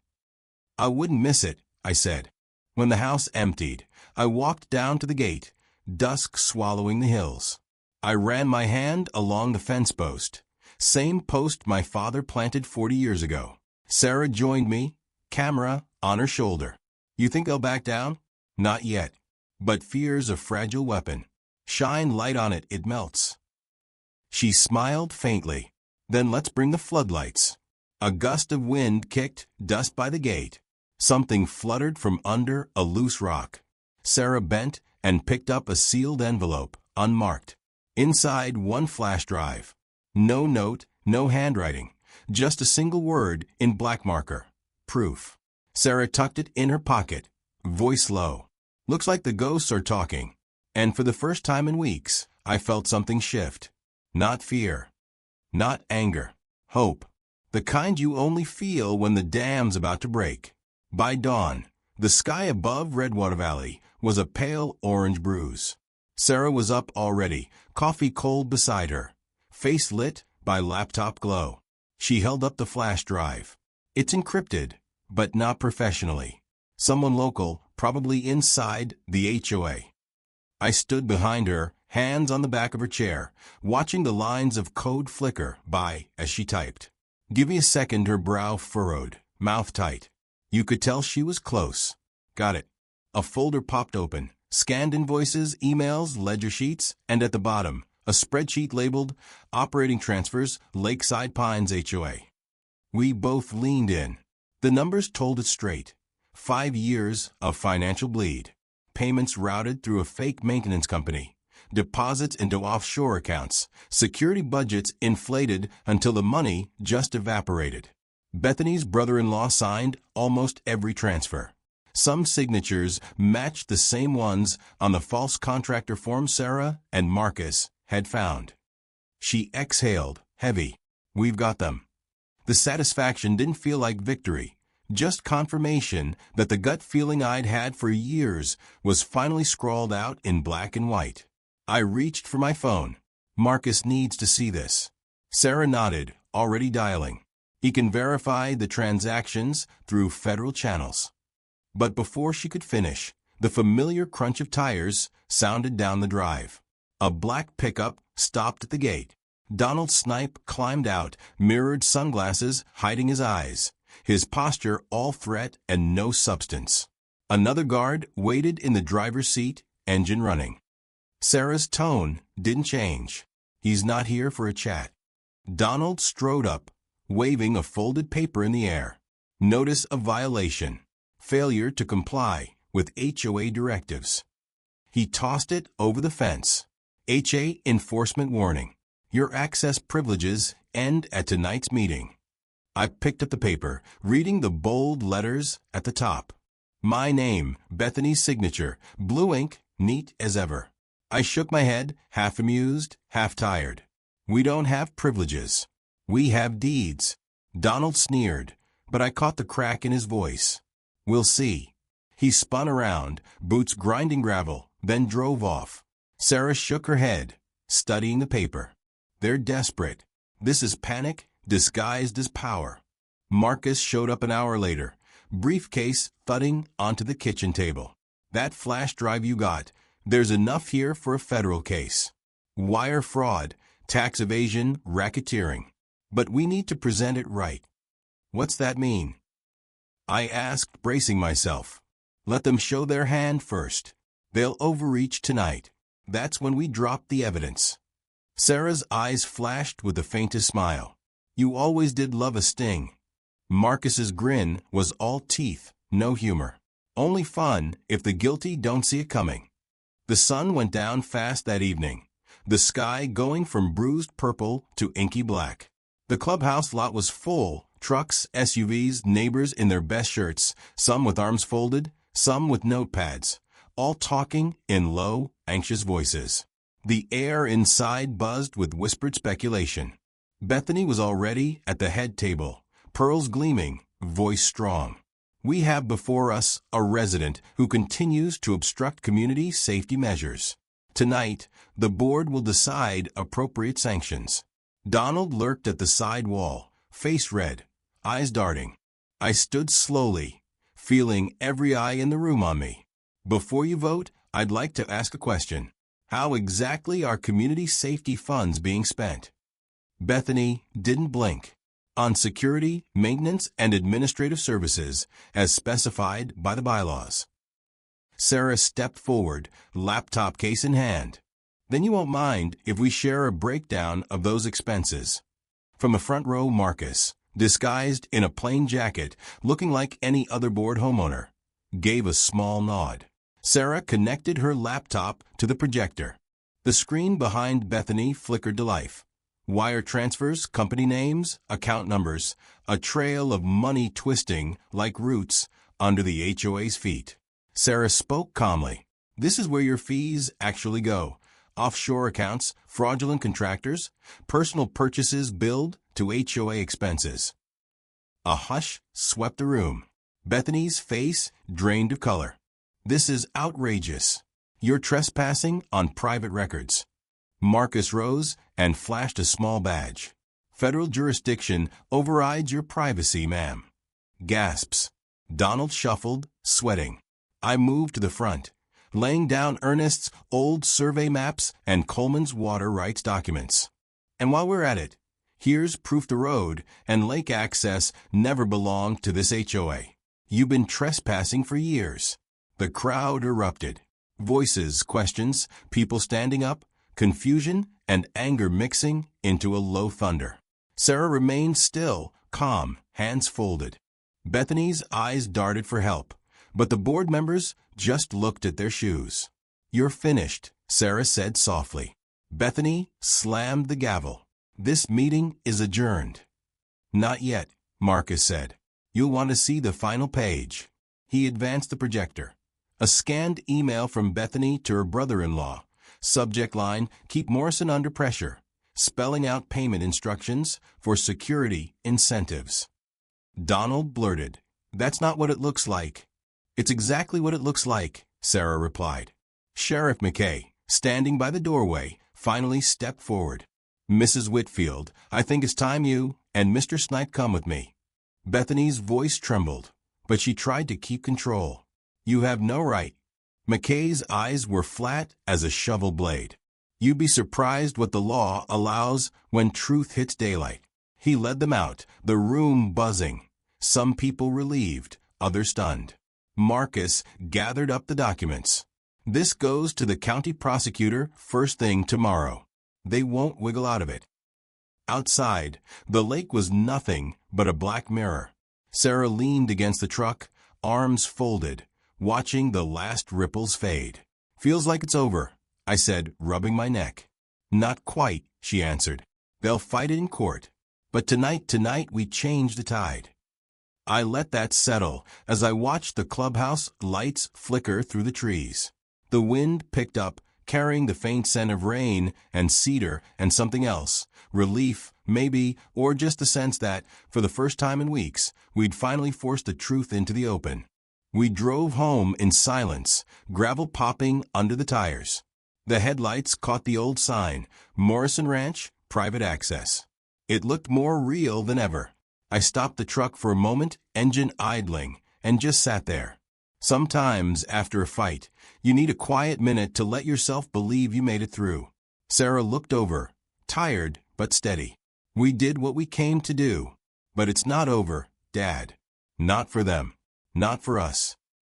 "I wouldn't miss it," I said. When the house emptied, I walked down to the gate, dusk swallowing the hills. I ran my hand along the fence post. Same post my father planted 40 years ago. Sarah joined me, camera on her shoulder. "You think they'll back down?" "Not yet. But fear's a fragile weapon. Shine light on it, it melts." She smiled faintly. Then let's bring the floodlights. A gust of wind kicked dust by the gate. Something fluttered from under a loose rock. Sarah bent and picked up a sealed envelope, unmarked. Inside, one flash drive. No note, no handwriting. Just a single word in black marker. Proof. Sarah tucked it in her pocket, voice low. Looks like the ghosts are talking. And for the first time in weeks, I felt something shift. Not fear. Not anger. Hope. The kind you only feel when the dam's about to break. By dawn, the sky above Redwater Valley was a pale orange bruise. Sarah was up already, coffee cold beside her, face lit by laptop glow. She held up the flash drive. It's encrypted, but not professionally. Someone local, probably inside the HOA. I stood behind her, hands on the back of her chair, watching the lines of code flicker by as she typed. Give me a second, her brow furrowed, mouth tight. You could tell she was close. Got it. A folder popped open, scanned invoices, emails, ledger sheets, and at the bottom, a spreadsheet labeled Operating Transfers, Lakeside Pines HOA. We both leaned in. The numbers told it straight. 5 years of financial bleed. Payments routed through a fake maintenance company. Deposits into offshore accounts. Security budgets inflated until the money just evaporated. Bethany's brother-in-law signed almost every transfer. Some signatures matched the same ones on the false contractor form Sarah and Marcus had found. She exhaled, heavy. We've got them. The satisfaction didn't feel like victory, just confirmation that the gut feeling I'd had for years was finally scrawled out in black and white. I reached for my phone. Marcus needs to see this. Sarah nodded, already dialing. He can verify the transactions through federal channels. But before she could finish, the familiar crunch of tires sounded down the drive. A black pickup stopped at the gate. Donald Snipe climbed out, mirrored sunglasses hiding his eyes, his posture all threat and no substance. Another guard waited in the driver's seat, engine running. Sarah's tone didn't change. He's not here for a chat. Donald strode up, waving a folded paper in the air. Notice of violation. Failure to comply with HOA directives. He tossed it over the fence. HA enforcement warning. Your access privileges end at tonight's meeting. I picked up the paper, reading the bold letters at the top. My name, Bethany's signature, blue ink, neat as ever. I shook my head, half amused, half tired. We don't have privileges. We have deeds. Donald sneered, but I caught the crack in his voice. We'll see. He spun around, boots grinding gravel, then drove off. Sarah shook her head, studying the paper. They're desperate. This is panic disguised as power. Marcus showed up an hour later, briefcase thudding onto the kitchen table. That flash drive you got, there's enough here for a federal case. Wire fraud, tax evasion, racketeering. But we need to present it right. What's that mean? I asked, bracing myself. Let them show their hand first. They'll overreach tonight. That's when we drop the evidence. Sarah's eyes flashed with the faintest smile. You always did love a sting. Marcus's grin was all teeth, no humor. Only fun if the guilty don't see it coming. The sun went down fast that evening, the sky going from bruised purple to inky black. The clubhouse lot was full, trucks, SUVs, neighbors in their best shirts, some with arms folded, some with notepads, all talking in low, anxious voices. The air inside buzzed with whispered speculation. Bethany was already at the head table, pearls gleaming, voice strong. We have before us a resident who continues to obstruct community safety measures. Tonight, the board will decide appropriate sanctions. Donald lurked at the side wall, face red, eyes darting. I stood slowly, feeling every eye in the room on me. Before you vote, I'd like to ask a question. How exactly are community safety funds being spent? Bethany didn't blink. On security, maintenance, and administrative services, as specified by the bylaws. Sarah stepped forward, laptop case in hand. Then you won't mind if we share a breakdown of those expenses. From the front row, Marcus, disguised in a plain jacket, looking like any other bored homeowner, gave a small nod. Sarah connected her laptop to the projector. The screen behind Bethany flickered to life. Wire transfers, company names, account numbers, a trail of money twisting like roots under the HOA's feet. Sarah spoke calmly. This is where your fees actually go. Offshore accounts, fraudulent contractors, personal purchases billed to HOA expenses. A hush swept the room. Bethany's face drained of color. This is outrageous. You're trespassing on private records. Marcus rose and flashed a small badge. Federal jurisdiction overrides your privacy, ma'am. Gasps. Donald shuffled, sweating. I moved to the front, laying down Ernest's old survey maps and Coleman's water rights documents. And while we're at it, here's proof the road and lake access never belonged to this HOA. You've been trespassing for years. The crowd erupted. Voices, questions, people standing up, confusion and anger mixing into a low thunder. Sarah remained still, calm, hands folded. Bethany's eyes darted for help, but the board members just looked at their shoes. You're finished, Sarah said softly. Bethany slammed the gavel. This meeting is adjourned. Not yet, Marcus said. You'll want to see the final page. He advanced the projector. A scanned email from Bethany to her brother-in-law. Subject line, keep Morrison under pressure. Spelling out payment instructions for security incentives. Donald blurted, That's not what it looks like. It's exactly what it looks like, Sarah replied. Sheriff McKay, standing by the doorway, finally stepped forward. Mrs. Whitfield, I think it's time you and Mr. Snipe come with me. Bethany's voice trembled, but she tried to keep control. You have no right. McKay's eyes were flat as a shovel blade. You'd be surprised what the law allows when truth hits daylight. He led them out, the room buzzing. Some people relieved, others stunned. Marcus gathered up the documents. This goes to the county prosecutor first thing tomorrow. They won't wiggle out of it. Outside, the lake was nothing but a black mirror. Sarah leaned against the truck, arms folded, watching the last ripples fade. Feels like it's over, I said, rubbing my neck. Not quite, she answered. They'll fight it in court. But tonight we change the tide. I let that settle as I watched the clubhouse lights flicker through the trees. The wind picked up, carrying the faint scent of rain and cedar and something else, relief, maybe, or just the sense that, for the first time in weeks, we'd finally forced the truth into the open. We drove home in silence, gravel popping under the tires. The headlights caught the old sign, Morrison Ranch, private access. It looked more real than ever. I stopped the truck for a moment, engine idling, and just sat there. Sometimes, after a fight, you need a quiet minute to let yourself believe you made it through. Sarah looked over, tired but steady. We did what we came to do. But it's not over, Dad. Not for them. Not for us.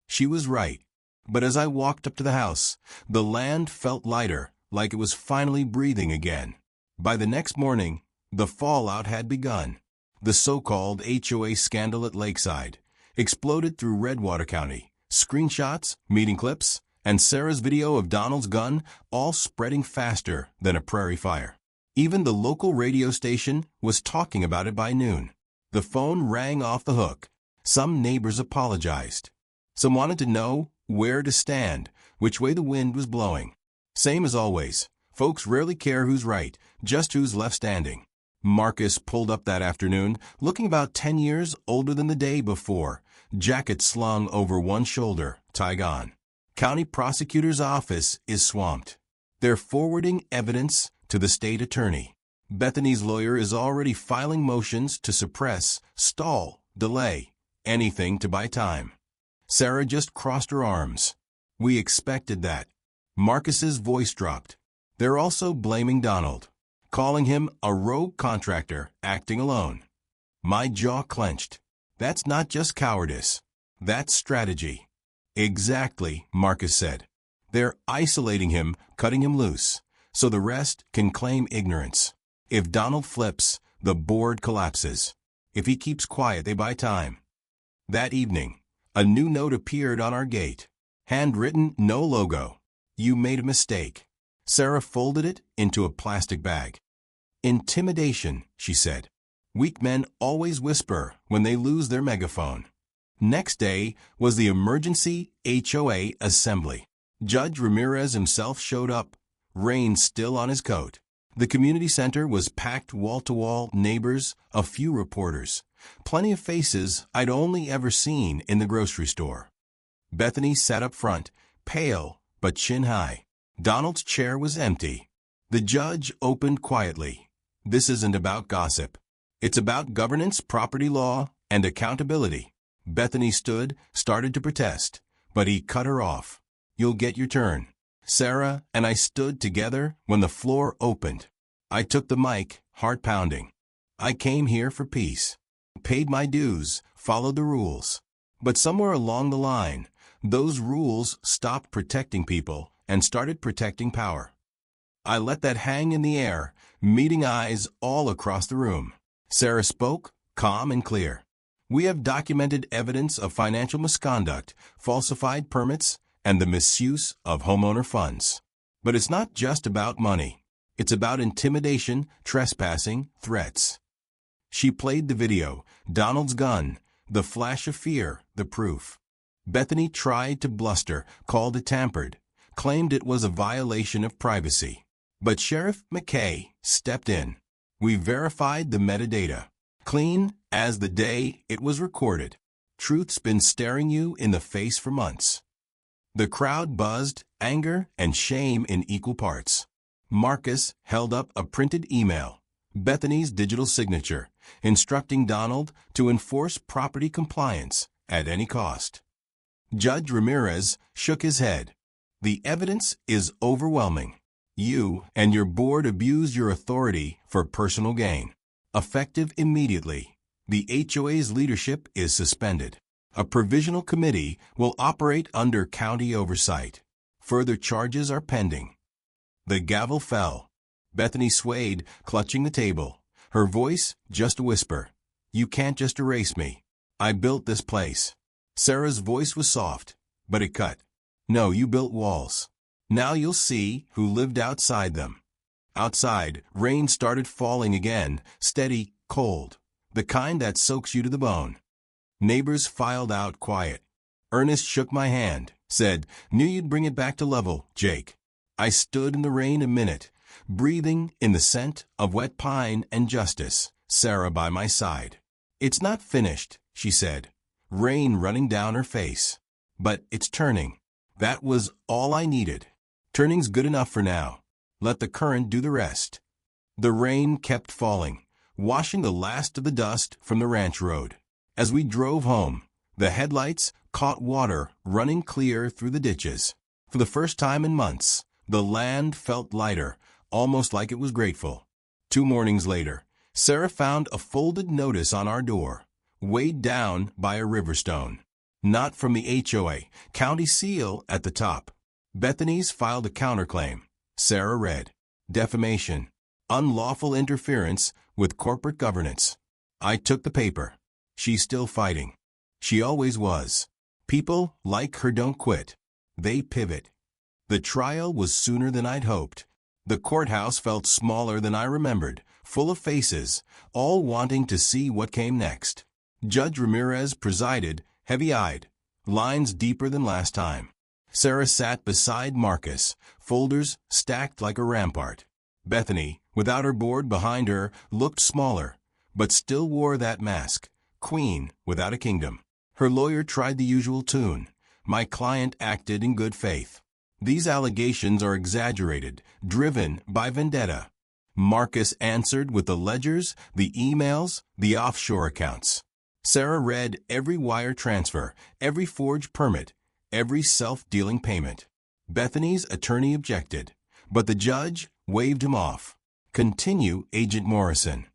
She was right. But as I walked up to the house, the land felt lighter, like it was finally breathing again. By the next morning, the fallout had begun. The so-called HOA scandal at Lakeside exploded through Redwater County. Screenshots, meeting clips, and Sarah's video of Donald's gun all spreading faster than a prairie fire. Even the local radio station was talking about it by noon. The phone rang off the hook. Some neighbors apologized. Some wanted to know where to stand, which way the wind was blowing. Same as always, folks rarely care who's right, just who's left standing. Marcus pulled up that afternoon, looking about 10 years older than the day before, jacket slung over one shoulder, tie on. County prosecutor's office is swamped. They're forwarding evidence to the state attorney. Bethany's lawyer is already filing motions to suppress, stall, delay, anything to buy time. Sarah just crossed her arms. We expected that. Marcus's voice dropped. They're also blaming Donald, calling him a rogue contractor acting alone. My jaw clenched. That's not just cowardice. That's strategy. Exactly, Marcus said. They're isolating him, cutting him loose. so the rest can claim ignorance. If Donald flips, the board collapses. If he keeps quiet, they buy time. That evening, a new note appeared on our gate. Handwritten, no logo. You made a mistake. Sarah folded it into a plastic bag. Intimidation, she said. Weak men always whisper when they lose their megaphone. Next day was the emergency HOA assembly. Judge Ramirez himself showed up, rain still on his coat. The community center was packed wall-to-wall, neighbors, a few reporters. Plenty of faces I'd only ever seen in the grocery store. Bethany sat up front, pale but chin high. Donald's chair was empty. The judge opened quietly. This isn't about gossip. It's about governance, property law, and accountability. Bethany stood, started to protest, but he cut her off. You'll get your turn. Sarah and I stood together when the floor opened. I took the mic, heart pounding. I came here for peace. Paid my dues, followed the rules. But somewhere along the line, those rules stopped protecting people and started protecting power. I let that hang in the air, meeting eyes all across the room. Sarah spoke, calm and clear. We have documented evidence of financial misconduct, falsified permits, and the misuse of homeowner funds. But it's not just about money. It's about intimidation, trespassing, threats. She played the video, Donald's gun, the flash of fear, the proof. Bethany tried to bluster, called it tampered, claimed it was a violation of privacy. But Sheriff McKay stepped in. We verified the metadata, clean as the day it was recorded. Truth's been staring you in the face for months. The crowd buzzed, anger and shame in equal parts. Marcus held up a printed email, Bethany's digital signature, instructing Donald to enforce property compliance at any cost. Judge Ramirez shook his head. The evidence is overwhelming. You and your board abuse your authority for personal gain. Effective immediately, the HOA's leadership is suspended. A provisional committee will operate under county oversight. Further charges are pending. The gavel fell. Bethany swayed, clutching the table. Her voice just a whisper. You can't just erase me. I built this place. Sarah's voice was soft, but it cut. No, you built walls. Now you'll see who lived outside them. Outside, rain started falling again, steady, cold, the kind that soaks you to the bone. Neighbors filed out quiet. Ernest shook my hand, said, Knew you'd bring it back to level, Jake. I stood in the rain a minute, breathing in the scent of wet pine and justice, Sarah by my side. It's not finished, she said, rain running down her face. But it's turning. That was all I needed. Turning's good enough for now. Let the current do the rest. The rain kept falling, washing the last of the dust from the ranch road. As we drove home, the headlights caught water running clear through the ditches. For the first time in months, the land felt lighter, almost like it was grateful. 2 mornings later, Sarah found a folded notice on our door, weighed down by a river stone. Not from the HOA, county seal at the top. Bethany's filed a counterclaim. Sarah read, defamation, unlawful interference with corporate governance. I took the paper. She's still fighting. She always was. People like her don't quit. They pivot. The trial was sooner than I'd hoped. The courthouse felt smaller than I remembered, full of faces, all wanting to see what came next. Judge Ramirez presided, heavy-eyed, lines deeper than last time. Sarah sat beside Marcus, folders stacked like a rampart. Bethany, without her board behind her, looked smaller, but still wore that mask, queen without a kingdom. Her lawyer tried the usual tune. My client acted in good faith. These allegations are exaggerated, driven by vendetta. Marcus answered with the ledgers, the emails, the offshore accounts. Sarah read every wire transfer, every forged permit, every self-dealing payment. Bethany's attorney objected, but the judge waved him off. Continue, Agent Morrison.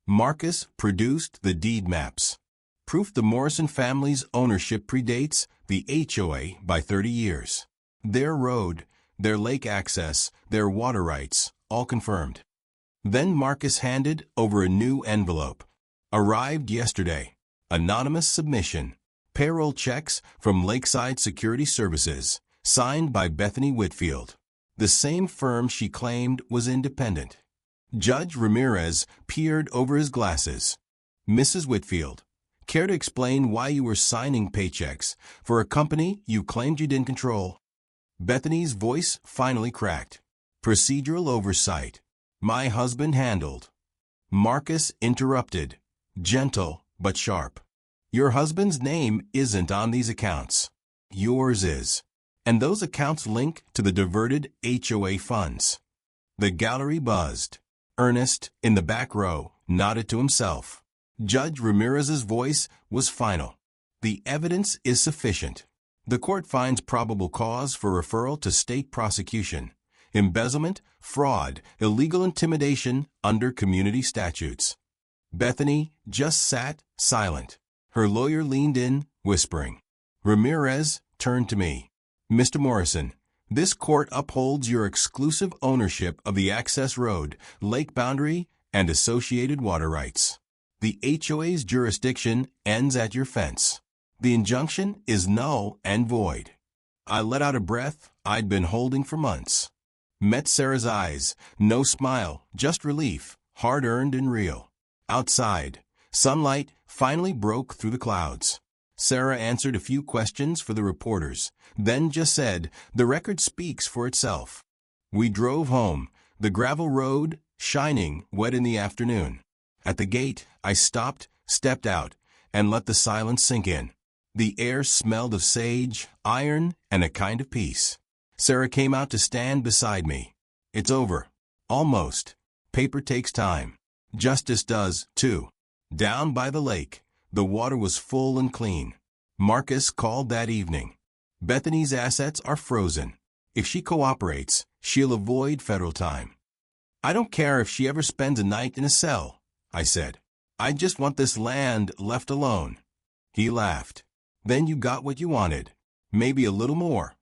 Marcus produced the deed maps. Proof the Morrison family's ownership predates the HOA by 30 years. Their road, their lake access, their water rights, all confirmed. Then Marcus handed over a new envelope. Arrived yesterday. Anonymous submission. Payroll checks from Lakeside Security Services, signed by Bethany Whitfield, the same firm she claimed was independent. Judge Ramirez peered over his glasses. Mrs. Whitfield, care to explain why you were signing paychecks for a company you claimed you didn't control? Bethany's voice finally cracked. Procedural oversight. My husband handled. Marcus interrupted, gentle but sharp. Your husband's name isn't on these accounts. Yours is. And those accounts link to the diverted HOA funds. The gallery buzzed. Ernest, in the back row, nodded to himself. Judge Ramirez's voice was final. The evidence is sufficient. The court finds probable cause for referral to state prosecution. Embezzlement, fraud, illegal intimidation under community statutes. Bethany just sat silent. Her lawyer leaned in, whispering. Ramirez turned to me. Mr. Morrison, this court upholds your exclusive ownership of the access road, lake boundary, and associated water rights. The HOA's jurisdiction ends at your fence. The injunction is null and void. I let out a breath I'd been holding for months. Met Sarah's eyes, no smile, just relief, hard-earned and real. Outside, sunlight finally broke through the clouds. Sarah answered a few questions for the reporters, then just said, the record speaks for itself. We drove home, the gravel road shining wet in the afternoon. At the gate, I stopped, stepped out, and let the silence sink in. The air smelled of sage, iron, and a kind of peace. Sarah came out to stand beside me. It's over. Almost. Paper takes time. Justice does, too. Down by the lake, the water was full and clean. Marcus called that evening. Bethany's assets are frozen. If she cooperates, she'll avoid federal time. I don't care if she ever spends a night in a cell, I said. I just want this land left alone. He laughed. Then you got what you wanted. Maybe a little more.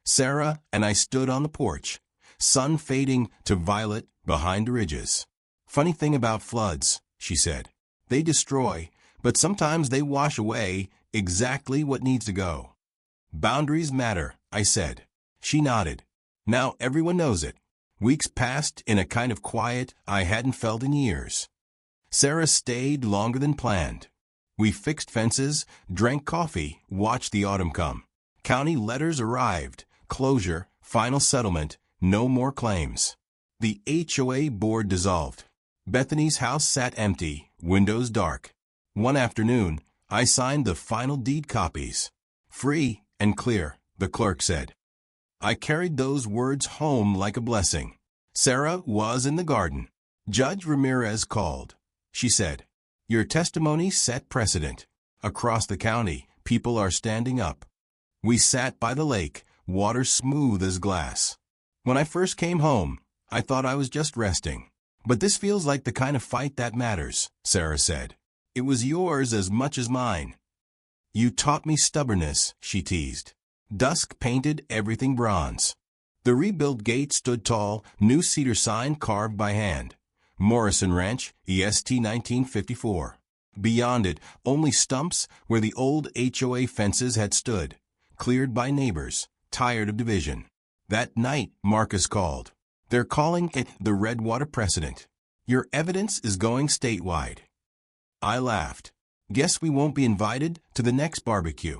Sarah and I stood on the porch, sun fading to violet behind the ridges. Funny thing about floods, she said. They destroy, but sometimes they wash away exactly what needs to go. Boundaries matter, I said. She nodded. Now everyone knows it. Weeks passed in a kind of quiet I hadn't felt in years. Sarah stayed longer than planned. We fixed fences, drank coffee, watched the autumn come. County letters arrived, closure, final settlement, no more claims. The HOA board dissolved. Bethany's house sat empty, windows dark. One afternoon, I signed the final deed copies. Free and clear, the clerk said. I carried those words home like a blessing. Sarah was in the garden. Judge Ramirez called. She said, your testimony set precedent. Across the county, people are standing up. We sat by the lake, water smooth as glass. When I first came home, I thought I was just resting. But this feels like the kind of fight that matters, Sarah said. It was yours as much as mine. You taught me stubbornness, she teased. Dusk painted everything bronze. The rebuilt gate stood tall, new cedar sign carved by hand. Morrison Ranch, EST 1954. Beyond it, only stumps where the old HOA fences had stood, cleared by neighbors, tired of division. That night, Marcus called. They're calling it the Redwater precedent. Your evidence is going statewide. I laughed. Guess we won't be invited to the next barbecue.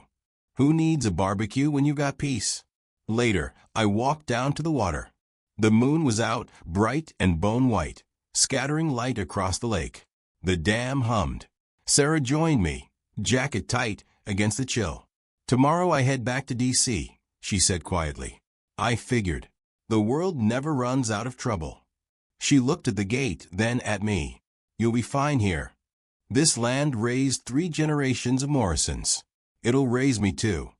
Who needs a barbecue when you got peace? Later, I walked down to the water. The moon was out, bright and bone white, scattering light across the lake. The dam hummed. Sarah joined me, jacket tight against the chill. Tomorrow I head back to D.C., she said quietly. I figured. The world never runs out of trouble. She looked at the gate, then at me. You'll be fine here. This land raised 3 generations of Morrisons. It'll raise me too.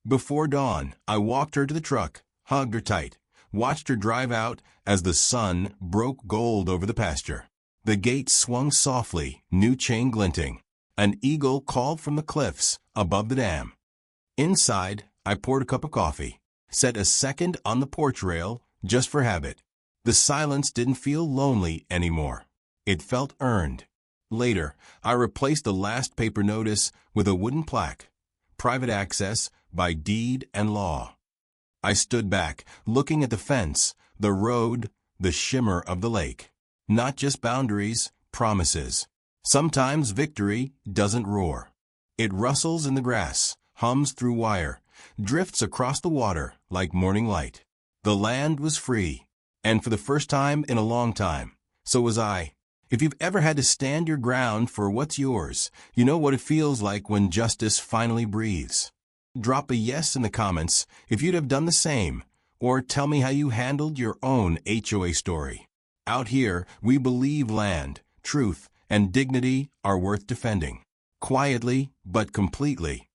Before dawn, I walked her to the truck, hugged her tight, watched her drive out as the sun broke gold over the pasture. The gate swung softly, new chain glinting. An eagle called from the cliffs above the dam. Inside, I poured a cup of coffee. Set a second on the porch rail, just for habit. The silence didn't feel lonely anymore. It felt earned. Later, I replaced the last paper notice with a wooden plaque. Private access by deed and law. I stood back, looking at the fence, the road, the shimmer of the lake. Not just boundaries, promises. Sometimes victory doesn't roar. It rustles in the grass, hums through wire, drifts across the water like morning light. The land was free, and for the first time in a long time, so was I. If you've ever had to stand your ground for what's yours, you know what it feels like when justice finally breathes. Drop a yes in the comments if you'd have done the same, or tell me how you handled your own HOA story. Out here, we believe land, truth, and dignity are worth defending. Quietly, but completely.